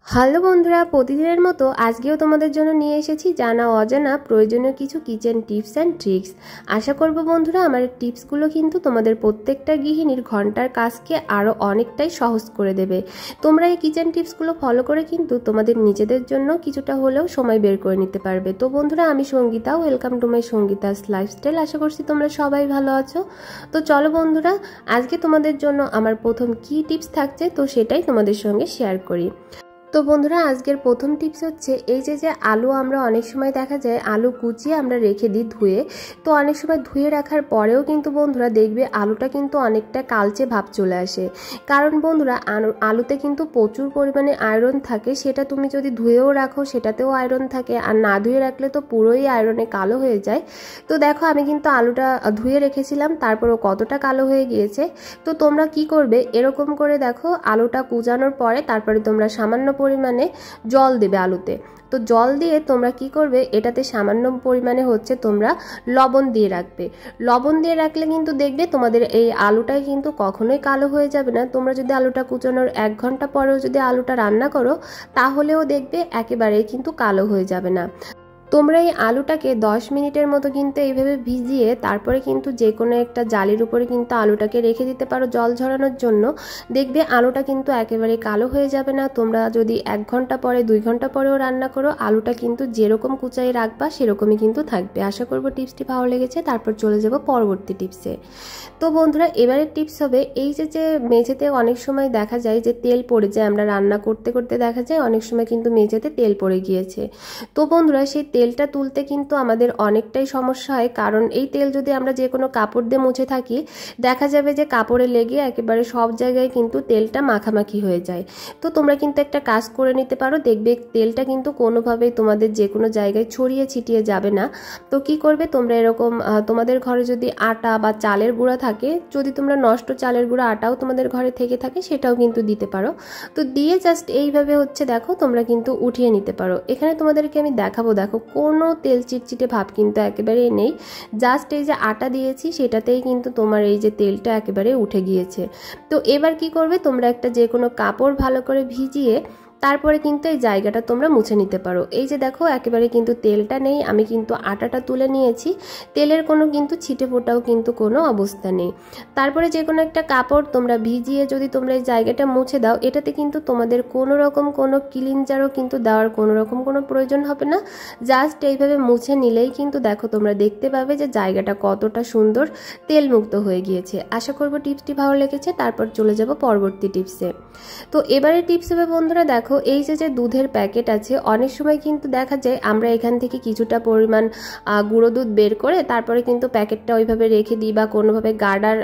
Hello বন্ধুরা, প্রতিদিনের মতো আজকেও তোমাদের জন্য নিয়ে এসেছি জানা অজানা প্রয়োজনীয় কিছু কিচেন টিপস অ্যান্ড ট্রিক্স। আশা করব বন্ধুরা আমার টিপসগুলো কিন্তু তোমাদের প্রত্যেকটা গৃহিণীর ঘন্টার কাজকে আরও অনেকটাই সহজ করে দেবে। তোমরা এই কিচেন টিপসগুলো ফলো করে কিন্তু তোমাদের নিজেদের জন্য কিছুটা হলেও সময় বের করে নিতে পারবে। তো বন্ধুরা, আমি Sangeeta, welcome to my Sangeeta's lifestyle. আশা করছি তোমরা সবাই ভালো আছো। তো চলো বন্ধুরা, আজকে তোমাদের জন্য আমার প্রথম কি টিপস থাকছে তো সেটাই তোমাদের সঙ্গে শেয়ার করি। তো বন্ধুরা, আজকের প্রথম টিপস হচ্ছে এই যে আলু আমরা অনেক সময় দেখা যায় আলু কুচিয়ে আমরা রেখে দিই ধুয়ে। তো অনেক সময় ধুয়ে রাখার পরেও কিন্তু বন্ধুরা দেখবে আলুটা কিন্তু অনেকটা কালচে ভাব চলে আসে। কারণ বন্ধুরা, আলুতে কিন্তু প্রচুর পরিমাণে আয়রন থাকে। সেটা তুমি যদি ধুয়েও রাখো সেটাতেও আয়রন থাকে, আর না ধুয়ে রাখলে তো পুরোই আয়রনে কালো হয়ে যায়। তো দেখো, আমি কিন্তু আলুটা ধুয়ে রেখেছিলাম, তারপরও কতটা কালো হয়ে গিয়েছে। তো তোমরা কি করবে, এরকম করে দেখো আলুটা কুচানোর পরে তারপরে তোমরা সামান্য পরিমাণে জল দেবে আলুতে। তো জল দিয়ে তোমরা কি করবে, এটাতে সামান্য পরিমাণে হচ্ছে তোমরা লবণ দিয়ে রাখবে। লবণ দিয়ে রাখলে কিন্তু দেখবে তোমাদের এই আলুটাই কিন্তু কখনোই কালো হয়ে যাবে না। তোমরা যদি আলুটা কুচানোর 1 ঘন্টা পরেও যদি আলুটা রান্না করো তাহলেও দেখবে একেবারেই কিন্তু কালো হয়ে যাবে না। তোমরা এই আলুটাকে 10 মিনিটের মতো কিন্তু এইভাবে ভিজিয়ে তারপরে কিন্তু যে কোনো একটা জালির উপরে কিন্তু আলুটাকে রেখে দিতে পারো জল ঝরানোর জন্য। দেখবে আলুটা কিন্তু একেবারে কালো হয়ে যাবে না। তোমরা যদি 1 ঘন্টা পরে 2 ঘন্টা পরেও রান্না করো, আলুটা কিন্তু যেরকম কুচাই রাখবা সেরকমই কিন্তু থাকবে। আশা করবো টিপসটি ভালো লেগেছে। তারপর চলে যাব পরবর্তী টিপসে। তো বন্ধুরা, এবারের টিপস হবে এই যে মেঝেতে অনেক সময় দেখা যায় যে তেল পড়ে যায়। আমরা রান্না করতে করতে দেখা যায় অনেক সময় কিন্তু মেঝেতে তেল পড়ে গিয়েছে। তো বন্ধুরা, সেই তেলটা তুলতে কিন্তু আমাদের অনেকটাই সমস্যা হয়। কারণ এই তেল যদি আমরা যে কোনো কাপড় দিয়ে মুছে থাকি, দেখা যাবে যে কাপড়ে লেগে একেবারে সব জায়গায় কিন্তু তেলটা মাখামাখি হয়ে যায়। তো তোমরা কিন্তু একটা কাজ করে নিতে পারো, দেখবে তেলটা কিন্তু কোনোভাবেই তোমাদের যে কোনো জায়গায় ছড়িয়ে ছিটিয়ে যাবে না। তো কি করবে, তোমরা এরকম তোমাদের ঘরে যদি আটা বা চালের গুঁড়া থাকে, যদি তোমরা নষ্ট চালের গুঁড়া আটাও তোমাদের ঘরে থেকে থাকে সেটাও কিন্তু দিতে পারো। তো দিয়ে জাস্ট এইভাবে হচ্ছে দেখো তোমরা কিন্তু উঠিয়ে নিতে পারো। এখানে তোমাদেরকে আমি দেখাবো, দেখো কোনো তেল চিটচিটে ভাব কিন্তু একেবারেই নেই। জাস্ট এই যে আটা দিয়েছি সেটাতেই কিন্তু তোমার এই যে তেলটা একেবারে উঠে গিয়েছে। তো এবার কি করবে, তোমরা একটা যে কোনো কাপড় ভালো করে ভিজিয়ে তারপরে কিন্তু এই জায়গাটা তোমরা মুছে নিতে পারো। এই যে দেখো একেবারে কিন্তু তেলটা নেই, আমি কিন্তু আটাটা তুলে নিয়েছি, তেলের কোনো কিন্তু ছিটে ফোটাও কিন্তু কোনো অবস্থা নেই। তারপরে যে কোনো একটা কাপড় তোমরা ভিজিয়ে যদি তোমরা এই জায়গাটা মুছে দাও, এটাতে কিন্তু তোমাদের কোনো রকম কোনো ক্লিনজারও কিন্তু দেওয়ার কোনো রকম কোনো প্রয়োজন হবে না। জাস্ট এইভাবে মুছে নিলেই কিন্তু দেখো তোমরা দেখতে পাবে যে জায়গাটা কতটা সুন্দর তেল মুক্ত হয়ে গিয়েছে। আশা করবো টিপসটি ভালো লেগেছে। তারপর চলে যাব পরবর্তী টিপসে। তো এবারে টিপস হবে বন্ধুরা, দেখো এই যে দুধের প্যাকেট আছে, অনেক সময় কিন্তু দেখা যায় আমরা এখান থেকে কিছুটা পরিমাণ গুঁড়ো দুধ বের করে তারপরে কিন্তু প্যাকেটটা ওইভাবে রেখে দিই বা কোনোভাবে গার্ডার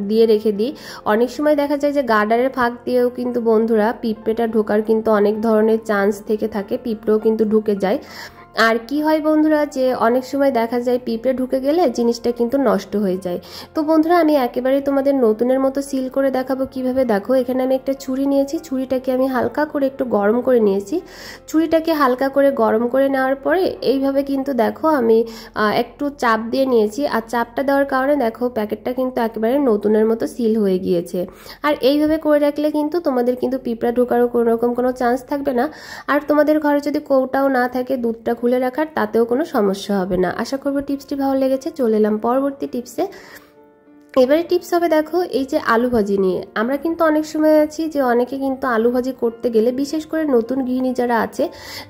দিয়ে রেখে দিই। অনেক সময় দেখা যায় যে গার্ডারের ফাঁক দিয়েও কিন্তু বন্ধুরা পিঁপড়েটা ঢোকার কিন্তু অনেক ধরনের চান্স থেকে থাকে, পিঁপড়েও কিন্তু ঢুকে যায়। আর কি হয় বন্ধুরা, যে অনেক সময় দেখা যায় পিঁপড়ে ঢুকে গেলে জিনিসটা কিন্তু নষ্ট হয়ে যায়। তো বন্ধুরা, আমি একেবারেই তোমাদের নতুনের মতো সিল করে দেখাবো কিভাবে। দেখো এখানে আমি একটা ছুরি নিয়েছি, ছুরিটাকে আমি হালকা করে একটু গরম করে নিয়েছি। ছুরিটাকে হালকা করে গরম করে নেওয়ার পরে এইভাবে কিন্তু দেখো আমি একটু চাপ দিয়ে নিয়েছি, আর চাপটা দেওয়ার কারণে দেখো প্যাকেটটা কিন্তু একেবারে নতুনের মতো সিল হয়ে গিয়েছে। আর এইভাবে করে রাখলে কিন্তু তোমাদের কিন্তু পিঁপড়া ঢোকারও কোনো রকম কোনো চান্স থাকবে না। আর তোমাদের ঘরে যদি কৌটাও না থাকে দুধটা খুলে রাখার, তাতেও কোনো সমস্যা হবে না। আশা করবো টিপসটি ভালো লেগেছে। চলে এলাম পরবর্তী টিপসে। এবারে টিপস হবে দেখো এই যে আলু ভাজি নিয়ে। আমরা কিন্তু অনেক সময় আছি যে অনেকে কিন্তু আলু ভাজি করতে গেলে, বিশেষ করে নতুন গৃহিণী যারা আছে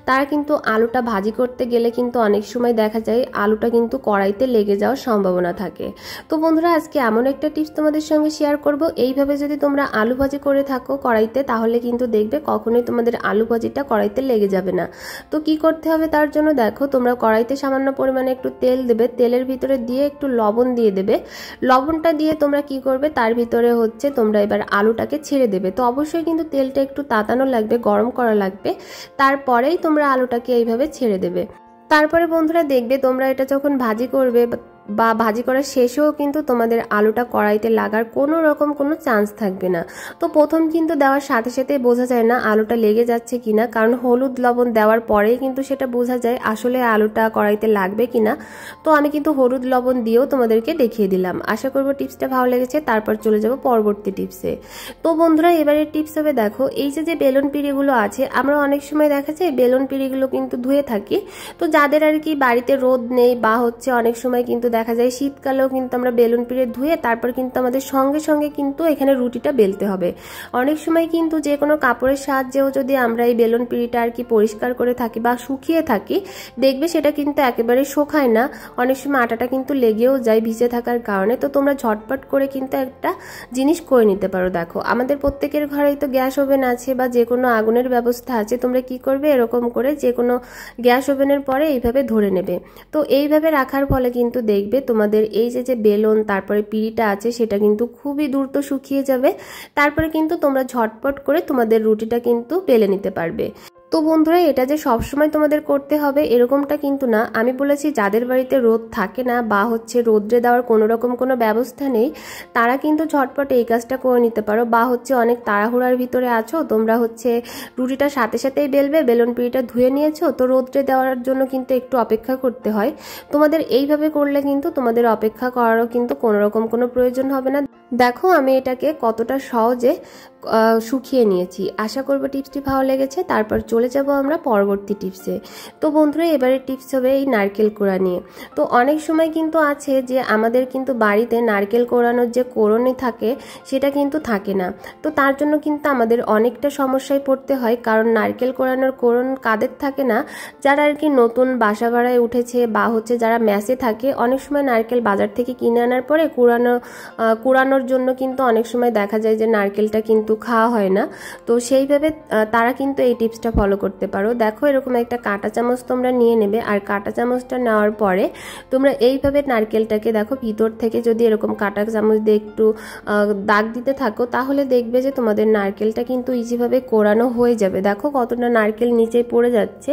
তারা কিন্তু আলুটা ভাজি করতে গেলে কিন্তু অনেক সময় দেখা যায় আলুটা কিন্তু কড়াইতে লেগে যাওয়ার সম্ভাবনা থাকে। তো বন্ধুরা, আজকে এমন একটা টিপস তোমাদের সঙ্গে শেয়ার করব, এইভাবে যদি তোমরা আলু ভাজি করে থাকো কড়াইতে তাহলে কিন্তু দেখবে কখনোই তোমাদের আলু ভাজিটা কড়াইতে লেগে যাবে না। তো কি করতে হবে তার জন্য, দেখো তোমরা কড়াইতে সামান্য পরিমাণে একটু তেল দেবে, তেলের ভিতরে দিয়ে একটু লবণ দিয়ে দেবে। লবণটা দিয়ে তোমরা কি করবে, তার ভিতরে হচ্ছে তোমরা এবার আলুটাকে ছেড়ে দেবে। তো অবশ্যই কিন্তু তেলটা একটু তাতানো লাগবে, গরম করা লাগবে, তারপরেই তোমরা আলুটাকে এইভাবে ছেড়ে দেবে। তারপরে বন্ধুরা দেখবে তোমরা এটা যখন ভাজি করবে বা ভাজি করার শেষেও কিন্তু তোমাদের আলুটা কড়াইতে লাগার কোনো রকম কোনো চান্স থাকবে না। তো প্রথম কিন্তু দেওয়ার সাথে সাথে বোঝা যায় না আলুটা লেগে যাচ্ছে কিনা, কারণ হলুদ লবণ দেওয়ার পরেই কিন্তু সেটা বোঝা যায় আসলে আলুটা কড়াইতে লাগবে কিনা। তো আমি কিন্তু হলুদ লবণ দিয়েও তোমাদেরকে দেখিয়ে দিলাম। আশা করবো টিপসটা ভালো লেগেছে। তারপর চলে যাব পরবর্তী টিপসে। তো বন্ধুরা এবারে টিপস হবে, দেখো এই যে বেলুন পিঁড়িগুলো আছে, আমরা অনেক সময় দেখা যায় বেলুন পিঁড়িগুলো কিন্তু ধুয়ে থাকি। তো যাদের আর কি বাড়িতে রোদ নেই বা হচ্ছে অনেক সময় কিন্তু দেখা যায় শীতকালেও কিন্তু আমরা বেলুন পিঁড়ে ধুয়ে তারপর কিন্তু আমাদের সঙ্গে সঙ্গে কিন্তু এখানে রুটিটা বেলতে হবে। অনেক সময় কিন্তু যে কোনো কাপড়ের সাহায্যেও যদি আমরা এই বেলুন পিঁড়িটা আর কি পরিষ্কার করে থাকি বা শুকিয়ে থাকি, দেখবে সেটা কিন্তু একেবারে শুকায় না। অনেক সময় আটাটা কিন্তু লেগেও যায় ভিজে থাকার কারণে। তো তোমরা ঝটপট করে কিন্তু একটা জিনিস করে নিতে পারো। দেখো আমাদের প্রত্যেকের ঘরেই তো গ্যাস ওভেন আছে বা যে কোনো আগুনের ব্যবস্থা আছে। তোমরা কি করবে, এরকম করে যে কোনো গ্যাস ওভেনের পরে এইভাবে ধরে নেবে। তো এইভাবে রাখার ফলে কিন্তু দেখবে তোমাদের এই যে বেলুন তারপরে পিঁড়িটা আছে সেটা কিন্তু খুবই দ্রুত শুকিয়ে যাবে। তারপরে কিন্তু তোমরা ঝটপট করে তোমাদের রুটিটা কিন্তু বেলে নিতে পারবে। তো বন্ধুরা এটা যে সবসময় তোমাদের করতে হবে এরকমটা কিন্তু না। আমি বলেছি যাদের বাড়িতে রোদ থাকে না বা হচ্ছে রোদ্রে দেওয়ার কোনো রকম কোনো ব্যবস্থা নেই, তারা কিন্তু ঝটপট এই কাজটা করে নিতে পারো। বা হচ্ছে অনেক তাড়াহুড়ার ভিতরে আছো, তোমরা হচ্ছে রুটিটা সাথে সাথেই বেলবে, বেলুন পিঁড়িটা ধুয়ে নিয়েছো, তো রোদ্রে দেওয়ার জন্য কিন্তু একটু অপেক্ষা করতে হয়। তোমাদের এইভাবে করলে কিন্তু তোমাদের অপেক্ষা করারও কিন্তু কোনো রকম কোনো প্রয়োজন হবে না। দেখো আমি এটাকে কতটা সহজে শুকিয়ে নিয়েছি। আশা করবো টিপসটি ভালো লেগেছে। তারপর চলে যাব আমরা পরবর্তী টিপসে। তো বন্ধুরা এবারে টিপস হবে এই নারকেল কোড়া নিয়ে। তো অনেক সময় কিন্তু আছে যে আমাদের কিন্তু বাড়িতে নারকেল কোড়ানোর যে কোড়নি থাকে সেটা কিন্তু থাকে না। তো তার জন্য কিন্তু আমাদের অনেকটা সমস্যায় পড়তে হয়, কারণ নারকেল কোড়ানোর কোড়ন কাদের থাকে না, যারা আর কি নতুন বাসা ভাড়ায় উঠেছে বা হচ্ছে যারা মেসে থাকে। অনেক সময় নারকেল বাজার থেকে কিনে আনার পরে কুড়ানোর জন্য কিন্তু অনেক সময় দেখা যায় যে নারকেলটা কিন্তু খাওয়া হয় না। তো সেইভাবে তারা কিন্তু এই টিপসটা ফলো করতে পারো। দেখো এরকম একটা কাঁটা চামচ তোমরা নিয়ে নেবে, আর কাঁটা চামচটা নেওয়ার পরে তোমরা এইভাবে নারকেলটাকে দেখো ভিতর থেকে যদি এরকম কাঁটা চামচ দিয়ে একটু দাগ দিতে থাকো, তাহলে দেখবে যে তোমাদের নারকেলটা কিন্তু ইজিভাবে কোড়ানো হয়ে যাবে। দেখো কতটা নারকেল নিচে পড়ে যাচ্ছে।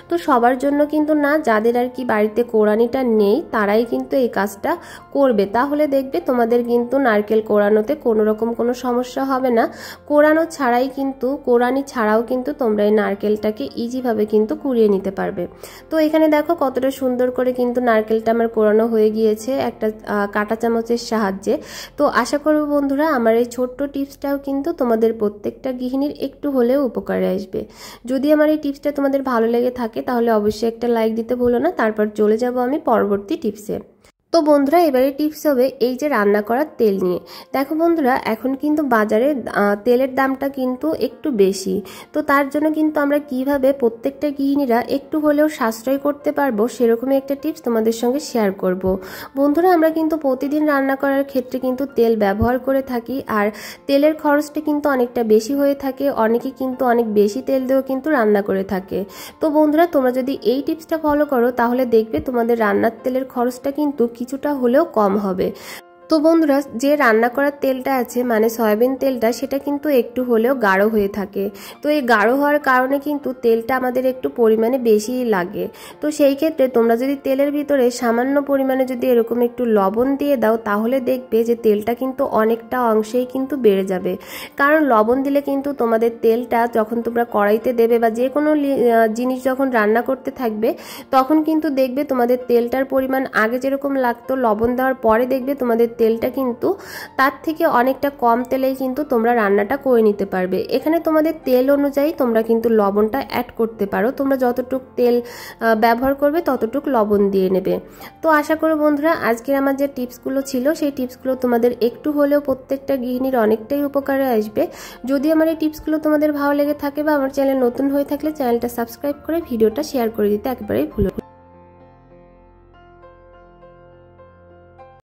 তো সবার জন্য কিন্তু না, যাদের আর কি বাড়িতে কোড়ানিটা নেই তারাই কিন্তু এই কাজটা করবে। তাহলে দেখবে তোমাদের কিন্তু নারকেল কোড়ানোতে কোনো রকম কোনো সমস্যা হবে না। কোড়ানো ছাড়াই কিন্তু কোড়ানি ছাড়াও কিন্তু তোমরা এই নারকেলটাকে ইজিভাবে কিন্তু কুড়িয়ে নিতে পারবে। তো এখানে দেখো কতটা সুন্দর করে কিন্তু নারকেলটা আমার কোড়ানো হয়ে গিয়েছে একটা কাঁটা চামচের সাহায্যে। তো আশা করব বন্ধুরা আমার এই ছোট্ট টিপসটাও কিন্তু তোমাদের প্রত্যেকটা গৃহিণীর একটু হলেও উপকারে আসবে। যদি আমার এই টিপসটা তোমাদের ভালো লেগে থাকে তাহলে অবশ্যই একটা লাইক দিতে ভুলো না। তারপর চলে যাব আমি পরবর্তী টিপসে। তো বন্ধুরা এবারে টিপস হবে এই যে রান্না করার তেল নিয়ে। দেখো বন্ধুরা এখন কিন্তু বাজারে তেলের দামটা কিন্তু একটু বেশি। তো তার জন্য কিন্তু আমরা কিভাবে প্রত্যেকটা গৃহিণীরা একটু হলেও সাশ্রয় করতে পারবো সেরকমই একটা টিপস তোমাদের সঙ্গে শেয়ার করব। বন্ধুরা আমরা কিন্তু প্রতিদিন রান্না করার ক্ষেত্রে কিন্তু তেল ব্যবহার করে থাকি, আর তেলের খরচটা কিন্তু অনেকটা বেশি হয়ে থাকে। অনেকে কিন্তু অনেক বেশি তেল দিয়েও কিন্তু রান্না করে থাকে। তো বন্ধুরা তোমরা যদি এই টিপসটা ফলো করো তাহলে দেখবে তোমাদের রান্নার তেলের খরচটা কিন্তু কিছুটা হলেও কম হবে। তো বন্ধুরা যে রান্না করার তেলটা আছে মানে সয়াবিন তেলটা, সেটা কিন্তু একটু হলেও গাঢ় হয়ে থাকে। তো এই গাঢ় হওয়ার কারণে কিন্তু তেলটা আমাদের একটু পরিমাণে বেশিই লাগে। তো সেই ক্ষেত্রে তোমরা যদি তেলের ভিতরে সামান্য পরিমাণে যদি এরকম একটু লবণ দিয়ে দাও তাহলে দেখবে যে তেলটা কিন্তু অনেকটা অংশেই কিন্তু বেড়ে যাবে। কারণ লবণ দিলে কিন্তু তোমাদের তেলটা যখন তোমরা কড়াইতে দেবে বা যে কোনো জিনিস যখন রান্না করতে থাকবে তখন কিন্তু দেখবে তোমাদের তেলটার পরিমাণ আগে যেরকম লাগতো লবণ দেওয়ার পরে দেখবে তোমাদের তেলটা কিন্তু তার থেকে অনেকটা কম তেলেই কিন্তু তোমরা রান্নাটা করে নিতে পারবে। এখানে তোমাদের তেল অনুযায়ী তোমরা কিন্তু লবণটা অ্যাড করতে পারো। তোমরা যতটুক তেল ব্যবহার করবে ততটুক লবণ দিয়ে নেবে। তো আশা করি বন্ধুরা আজকের আমার যে টিপসগুলো ছিল সেই টিপসগুলো তোমাদের একটু হলেও প্রত্যেকটা গৃহিণীর অনেকটাই উপকারে আসবে। যদি আমার এই টিপসগুলো তোমাদের ভালো লেগে থাকে বা আমার চ্যানেল নতুন হয়ে থাকলে চ্যানেলটা সাবস্ক্রাইব করে ভিডিওটা শেয়ার করে দিতে একেবারেই ভুলো না।